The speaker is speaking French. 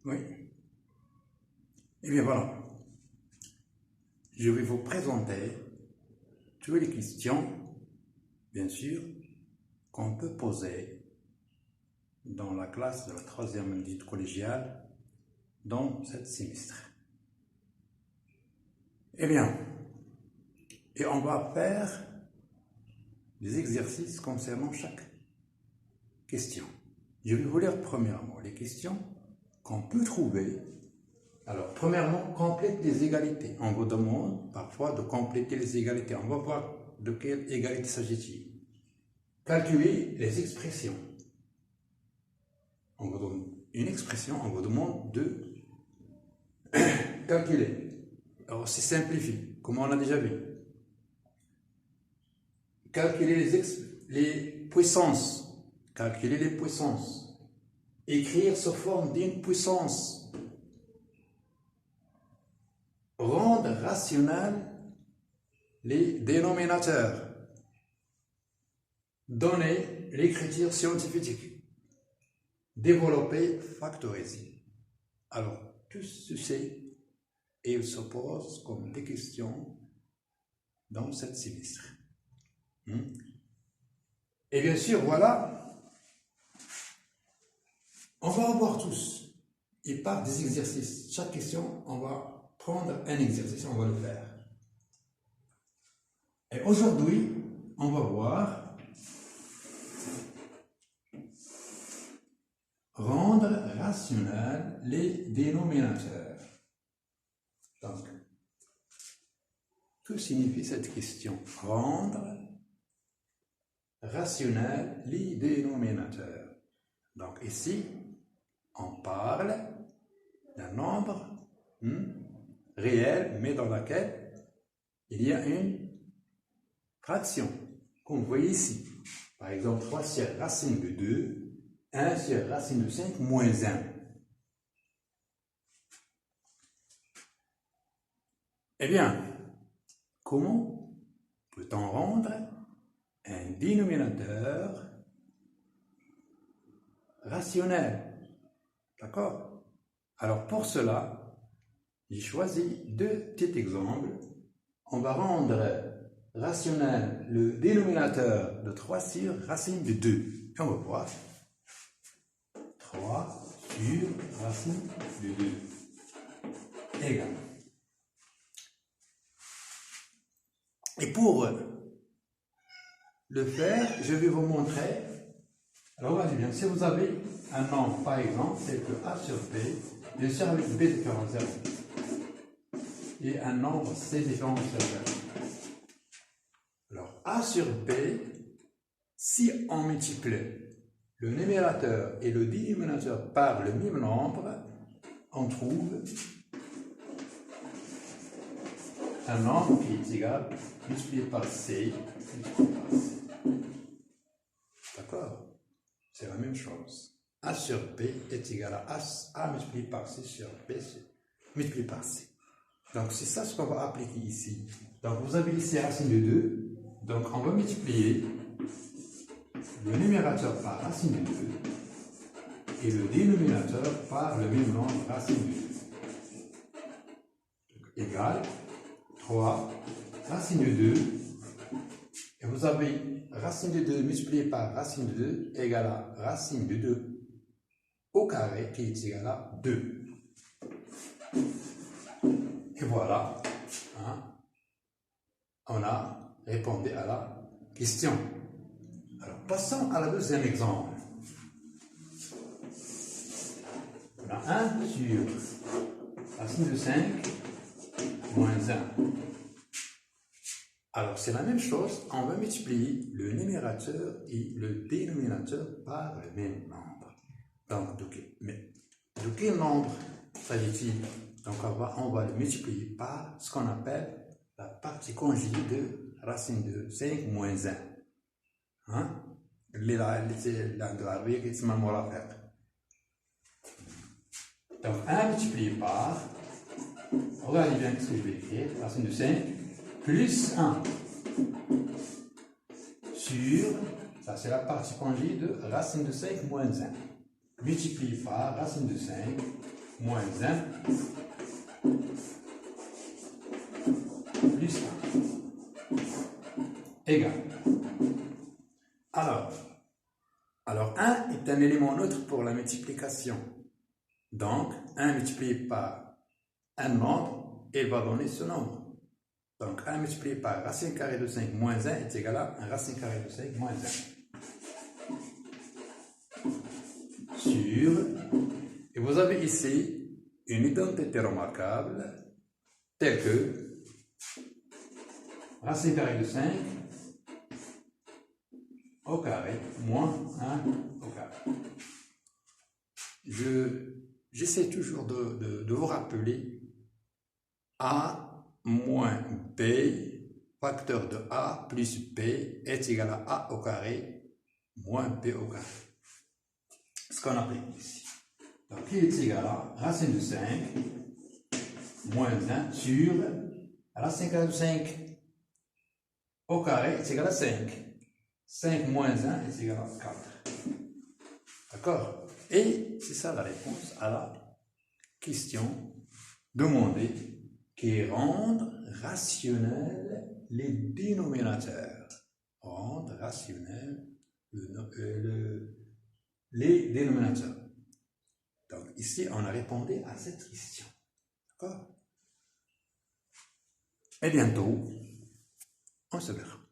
Oui. Eh bien voilà. Je vais vous présenter toutes les questions, bien sûr, qu'on peut poser dans la classe de la 3e année collégiale dans ce semestre. Eh bien, et on va faire des exercices concernant chaque question. Je vais vous lire premièrement les questions qu'on peut trouver. Alors, premièrement, complète les égalités. On vous demande parfois de compléter les égalités. On va voir de quelle égalité s'agit-il. Calculer les expressions. On vous donne une expression, on vous demande de calculer. Alors, c'est simplifié, comme on a déjà vu. Calculer les puissances. Calculer les puissances. Écrire sous forme d'une puissance. Rendre rationnel les dénominateurs. Donner l'écriture scientifique. Développer, factoriser. Alors, tout ceci, il se pose comme des questions dans ce semestre. Et bien sûr, voilà, on va avoir tous, et par des exercices. Chaque question, on va prendre un exercice, on va le faire. Et aujourd'hui, on va voir rendre rationnel les dénominateurs. Donc, que signifie cette question? Rendre rationnel les dénominateurs. Donc ici, on parle d'un nombre réel, mais dans lequel il y a une fraction, comme vous voyez ici. Par exemple, 3 sur racine de 2, 1 sur racine de 5, moins 1. Eh bien, comment peut-on rendre un dénominateur rationnel? D'accord? Alors pour cela, j'ai choisi 2 petits exemples. On va rendre rationnel le dénominateur de 3 sur racine de 2. Et on va voir 3 sur racine de 2 égale. Et pour le faire, je vais vous montrer. Alors, voyez bien, si vous avez un nombre, par exemple, tel que A sur B, bien sûr avec B différent 0, et un nombre C différent sur 0. Alors, A sur B, si on multiplie le numérateur et le dénominateur par le même nombre, on trouve un nombre qui est égal, multiplié par C, D'accord? C'est la même chose. A sur B est égal à A multiplié par C sur B multiplié par C. Donc, c'est ça ce qu'on va appliquer ici. Donc, vous avez ici racine de 2. Donc, on va multiplier le numérateur par racine de 2 et le dénominateur par le même nombre racine de 2. Donc, égal 3 racine de 2. Et vous avez racine de 2 multiplié par racine de 2 égale à racine de 2 au carré qui est égal à 2. Et voilà, on a répondu à la question. Alors, passons à la deuxième exemple. On a 1 sur racine de 5 moins 1. Alors, c'est la même chose, on va multiplier le numérateur et le dénominateur par le même nombre. Donc, de quel nombre s'agit-il? Donc, on va le multiplier par ce qu'on appelle la partie conjuguée de racine de 5 moins 1. Donc, 1 multiplié par, regardez bien ce que je vais écrire, racine de 5 plus 1 sur, ça c'est la partie conjuguée de racine de 5 moins 1, multiplié par racine de 5 moins 1 plus 1 égale. Alors 1 est un élément neutre pour la multiplication. Donc, 1 multiplié par un nombre, il va donner ce nombre. Donc, 1 multiplié par racine carrée de 5 moins 1 est égal à 1 racine carrée de 5 moins 1. Et vous avez ici une identité remarquable telle que racine carrée de 5 au carré moins 1 au carré. J'essaie toujours de vous rappeler A moins B, facteur de A plus B est égal à A au carré moins B au carré. Ce qu'on applique ici. Donc, qui est égal à racine de 5 moins 1 sur racine carrée de 5 au carré est égal à 5. 5 moins 1 est égal à 4. D'accord? Et c'est ça la réponse à la question demandée, qui est rendre rationnels les dénominateurs. Rendre rationnels les dénominateurs. Donc ici, on a répondu à cette question. D'accord? Et bientôt, on se verra.